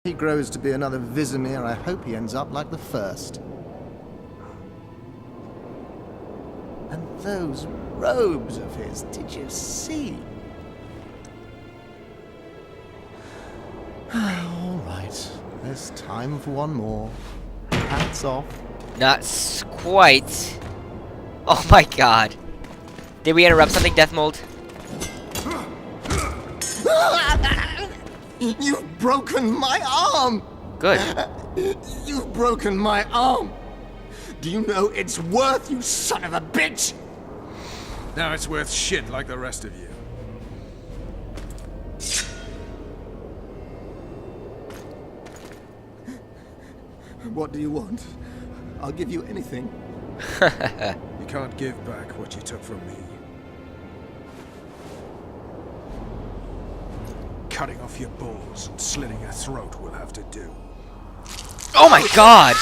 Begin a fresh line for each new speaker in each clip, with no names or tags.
He grows to be another Vizimir, I hope he ends up like the first. And those robes of his, did you see? All right, there's time for one more. Hats off.
Not quite. Oh my god. Did we interrupt something, Dethmold?
You've broken my arm!
Good.
You've broken my arm! Do you know its worth, you son of a bitch?
Now it's worth shit like the rest of you.
What do you want? I'll give you anything.
You can't give back what you took from me. Cutting off your balls and slitting your throat will have to do.
Oh my god!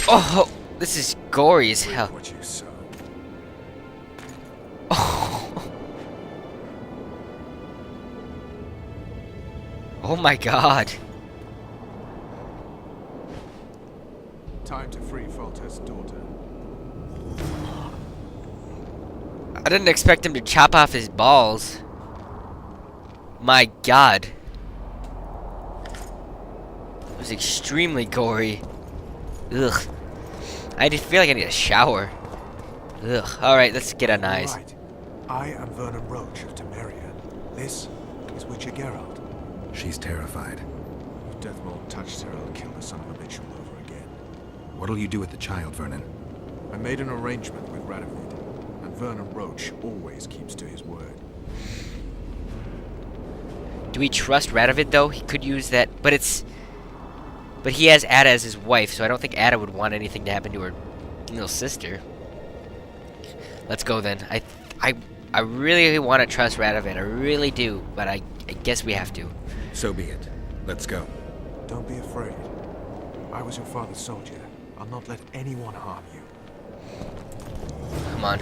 Oh, this is gory as hell.
What you sow.
Oh. Oh my god.
Time to free Folter's daughter.
I didn't expect him to chop off his balls. My god. It was extremely gory. Ugh. I just feel like I need a shower. Ugh. Alright, let's get on eyes.
Right. I am Vernon Roach of Temeria. This is Witcher Geralt.
She's terrified.
If Dethmold touched her, I'll kill the son of a bitch all over again.
What'll you do with the child, Vernon?
I made an arrangement with Radovid, and Vernon Roach always keeps to his word.
Do we trust Radovid though? He could use that, but he has Ada as his wife, so I don't think Ada would want anything to happen to her little sister. Let's go then. I really want to trust Radovid. I really do, but I guess we have to.
So be it. Let's go.
Don't be afraid. I was your father's soldier. I'll not let anyone harm you.
Come on.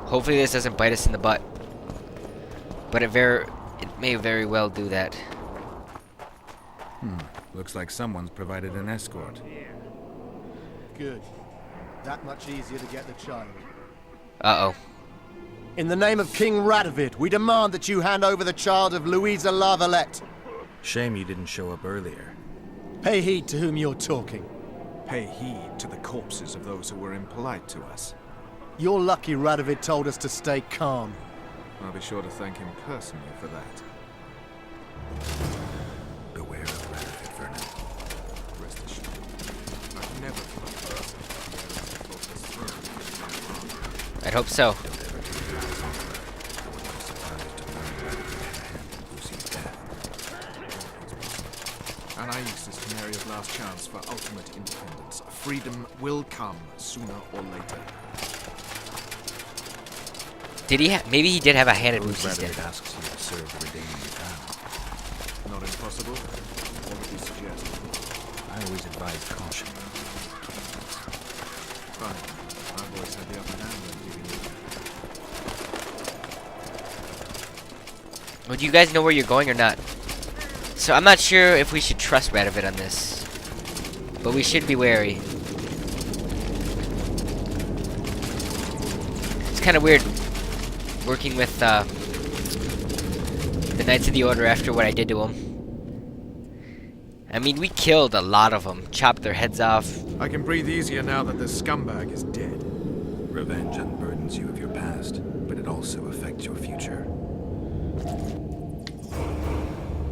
Hopefully this doesn't bite us in the butt. But it may very well do that.
Looks like someone's provided an escort.
Good. That much easier to get the child.
Uh-oh.
In the name of King Radovid, we demand that you hand over the child of Louisa Lavalette.
Shame you didn't show up earlier.
Pay heed to whom you're talking.
Pay heed to the corpses of those who were impolite to us.
You're lucky Radovid told us to stay calm.
I'll be sure to thank him personally for that.
Beware of Radovid, Vernon.
Rest assured, I've never forgotten this.
I'd hope so.
And I use this Temeria's last chance for ultimate independence. Freedom will come sooner or later.
Did he maybe he did have a hand in Lucy's
Radovid
death.
asks you to serve the redeeming vow.
Not impossible. What would you suggest?
I always advise caution.
Fine. My boys had the upper hand when dealing with
Well, do you guys know where you're going or not? So I'm not sure if we should trust Radovid on this. But we should be wary. It's kind of weird working with the Knights of the Order after what I did to them. I mean, we killed a lot of them. Chopped their heads off.
I can breathe easier now that this scumbag is dead.
Revenge unburdens you of your past, but it also affects your future.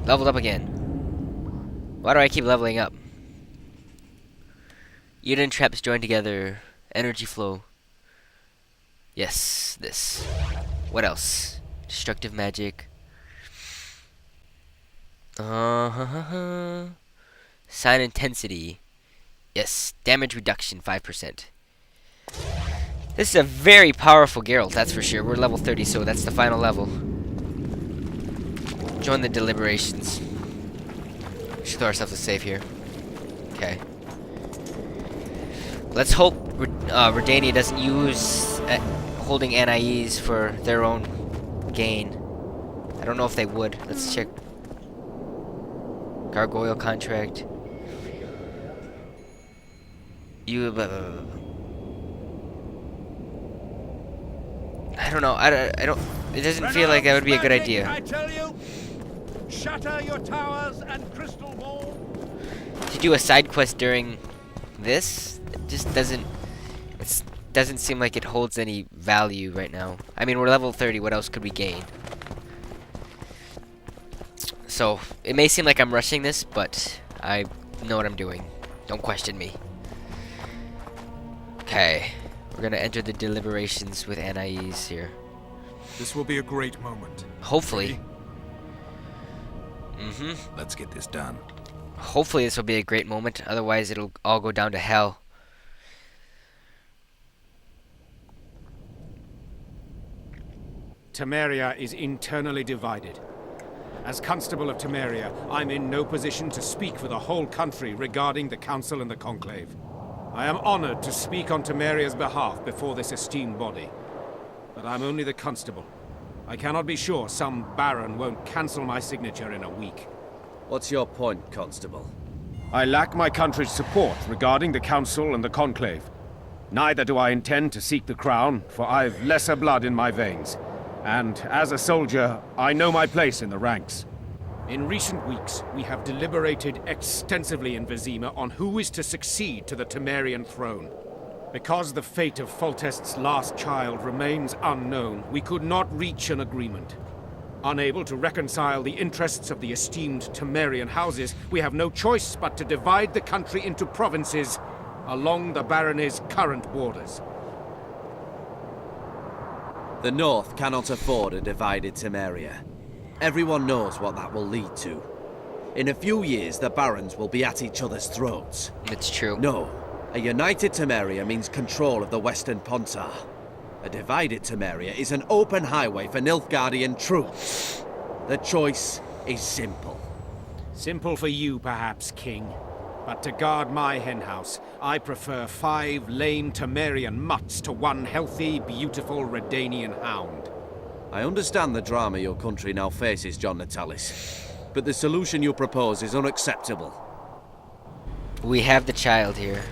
Leveled up again. Why do I keep leveling up? Eden traps join together. Energy flow. Yes, this. What else? Destructive magic. Sign intensity. Yes, damage reduction 5%. This is a very powerful Geralt, that's for sure. We're level 30, so that's the final level. Join the deliberations. Should throw ourselves a save here. Okay. Let's hope Redania doesn't use holding Anais for their own gain. I don't know if they would. Let's check. Gargoyle contract. You. I don't know. I don't. It doesn't feel like that would be a good idea.
I tell you, shatter your towers and crystal ball.
To do a side quest during this, it just doesn't. It doesn't seem like it holds any value right now. I mean, we're level 30. What else could we gain? So it may seem like I'm rushing this, but I know what I'm doing. Don't question me. Okay, we're gonna enter the deliberations with Anais here.
This will be a great moment.
Hopefully.
Let's get this done.
Hopefully this will be a great moment. Otherwise, it'll all go down to hell.
Temeria is internally divided. As Constable of Temeria, I'm in no position to speak for the whole country regarding the Council and the Conclave. I am honored to speak on Temeria's behalf before this esteemed body. But I'm only the Constable. I cannot be sure some Baron won't cancel my signature in a week.
What's your point, Constable?
I lack my country's support regarding the Council and the Conclave. Neither do I intend to seek the crown, for I've lesser blood in my veins. And as a soldier, I know my place in the ranks. In recent weeks, we have deliberated extensively in Vizima on who is to succeed to the Temerian throne. Because the fate of Foltest's last child remains unknown, we could not reach an agreement. Unable to reconcile the interests of the esteemed Temerian houses, we have no choice but to divide the country into provinces along the barony's current borders.
The North cannot afford a divided Temeria. Everyone knows what that will lead to. In a few years, the barons will be at each other's throats.
It's true.
No, a united Temeria means control of the Western Pontar. A divided Temeria is an open highway for Nilfgaardian troops. The choice is simple.
Simple for you, perhaps, King. But to guard my henhouse, I prefer 5 lame Temerian mutts to 1 healthy, beautiful Redanian hound.
I understand the drama your country now faces, John Natalis. But the solution you propose is unacceptable.
We have the child here.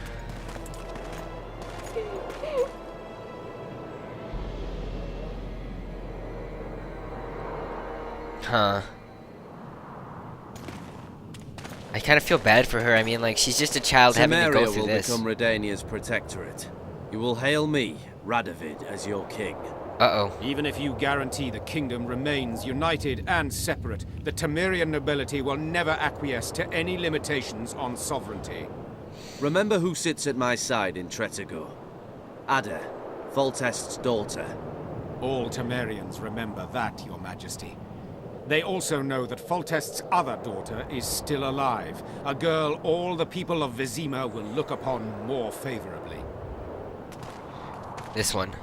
Huh. I kind of feel bad for her. I mean, like, she's just a child having to go through this.
Temeria will become Redania's protectorate. You will hail me, Radovid, as your king.
Uh-oh.
Even if you guarantee the kingdom remains united and separate, the Temerian nobility will never acquiesce to any limitations on sovereignty.
Remember who sits at my side in Tretigo. Ada, Foltest's daughter.
All Temerians remember that, Your Majesty. They also know that Foltest's other daughter is still alive, a girl all the people of Vizima will look upon more favorably.
This one.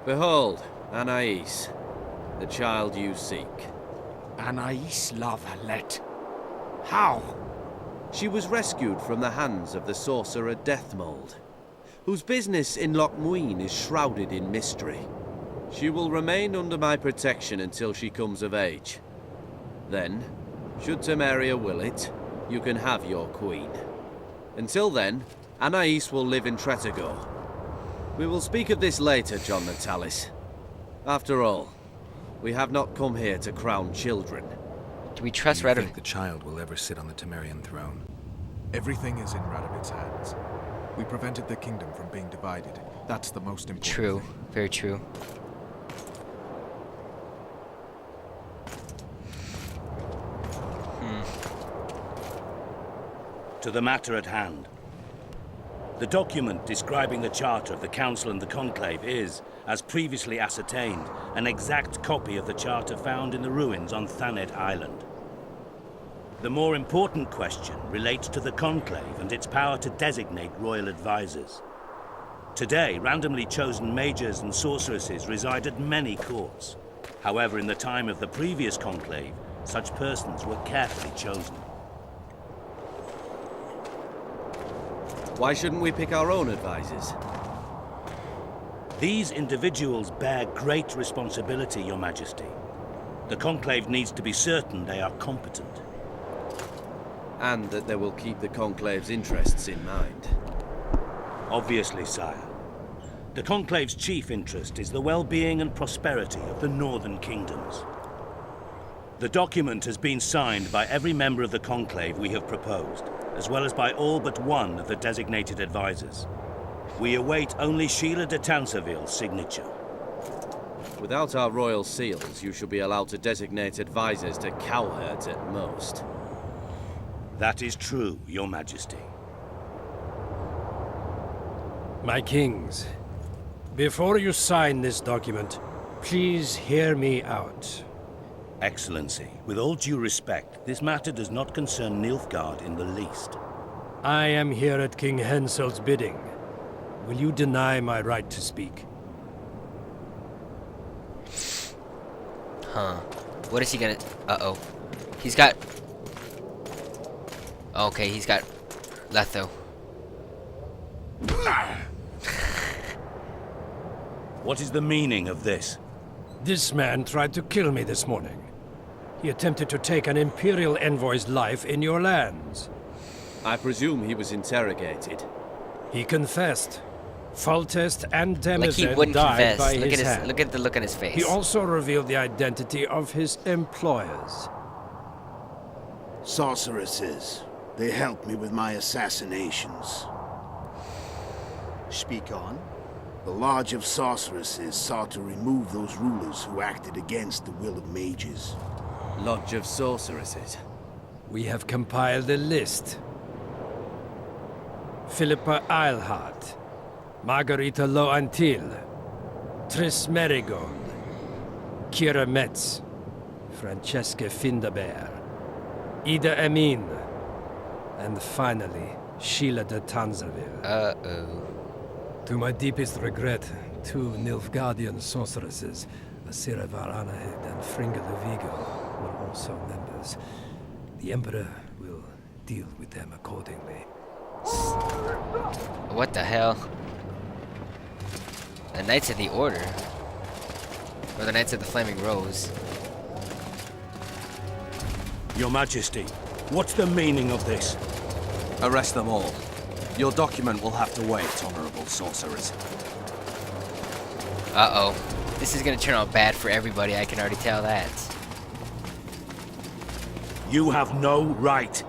Behold, Anais, the child you seek.
Anais La Valette. How?
She was rescued from the hands of the sorcerer Dethmold, whose business in Loch Muin is shrouded in mystery. She will remain under my protection until she comes of age. Then, should Temeria will it, you can have your queen. Until then, Anais will live in Tretigo. We will speak of this later, John Natalis. After all, we have not come here to crown children.
Do we trust
Do you
Radovid?
think the child will ever sit on the Temerian throne?
Everything is in Radovid's hands. We prevented the kingdom from being divided. That's the most important
True.
thing.
Very true.
To the matter at hand. The document describing the charter of the Council and the Conclave is, as previously ascertained, an exact copy of the charter found in the ruins on Thanet Island. The more important question relates to the Conclave and its power to designate royal advisors. Today, randomly chosen mages and sorceresses reside at many courts. However, in the time of the previous Conclave, Such persons were carefully chosen.
Why shouldn't we pick our own advisors?
These individuals bear great responsibility, Your Majesty. The Conclave needs to be certain they are competent.
And that they will keep the Conclave's interests in mind.
Obviously, sire. The Conclave's chief interest is the well-being and prosperity of the Northern Kingdoms. The document has been signed by every member of the Conclave we have proposed, as well as by all but one of the designated advisors. We await only Sheila de Tansarville's signature.
Without our royal seals, you should be allowed to designate advisors to cowherds at most.
That is true, Your Majesty.
My kings, before you sign this document, please hear me out.
Excellency, with all due respect, this matter does not concern Nilfgaard in the least.
I am here at King Hensel's bidding. Will you deny my right to speak?
Huh. What is he gonna... Uh-oh. He's got... Okay, he's got... Letho.
What is the meaning of this?
This man tried to kill me this morning. He attempted to take an Imperial envoy's life in your lands.
I presume he was interrogated.
He confessed. Foltest and
Like he
Demizen
wouldn't
died
confess.
by
Look
his
at
hand.
look at the look on his face.
He also revealed the identity of his employers.
Sorceresses. They helped me with my assassinations.
Speak on.
The Lodge of Sorceresses sought to remove those rulers who acted against the will of mages.
Lodge of Sorceresses.
We have compiled a list. Philippa Eilhart, Margarita Loantil, Triss Merigold, Kira Metz, Francesca Findabair, Ida Emin, and finally, Sheila de Tansarville.
Uh-oh.
To my deepest regret, 2 Nilfgaardian sorceresses, Asira Varanahed and Fringa de Vigo, were also members. The Emperor will deal with them accordingly.
What the hell? The Knights of the Order? Or the Knights of the Flaming Rose?
Your Majesty, what's the meaning of this?
Arrest them all. Your document will have to wait, honorable sorcerers.
Uh-oh. This is gonna turn out bad for everybody, I can already tell that.
You have no right.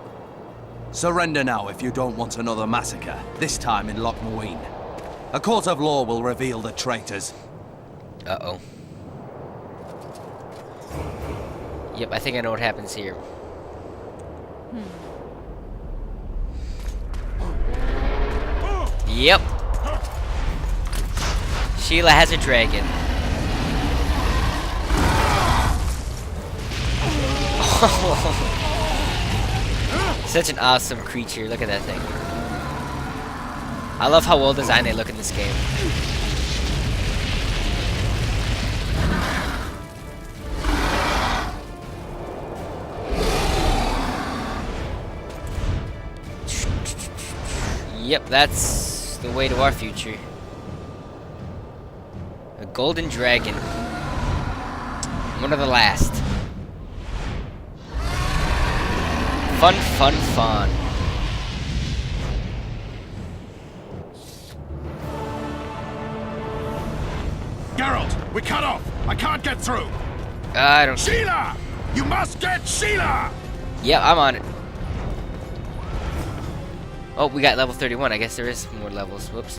Surrender now if you don't want another massacre, this time in Loch Muine. A court of law will reveal the traitors.
Uh-oh. Yep, I think I know what happens here. Yep. Sheila has a dragon. Such an awesome creature. Look at that thing. I love how well designed they look in this game. Yep, that's the way to our future. A golden dragon. One of the last. Fun, fun, fun.
Geralt, we cut off. I can't get through.
I don't.
Sheila! You must get Sheila!
Yeah, I'm on it. Oh, we got level 31. I guess there is more levels. Whoops.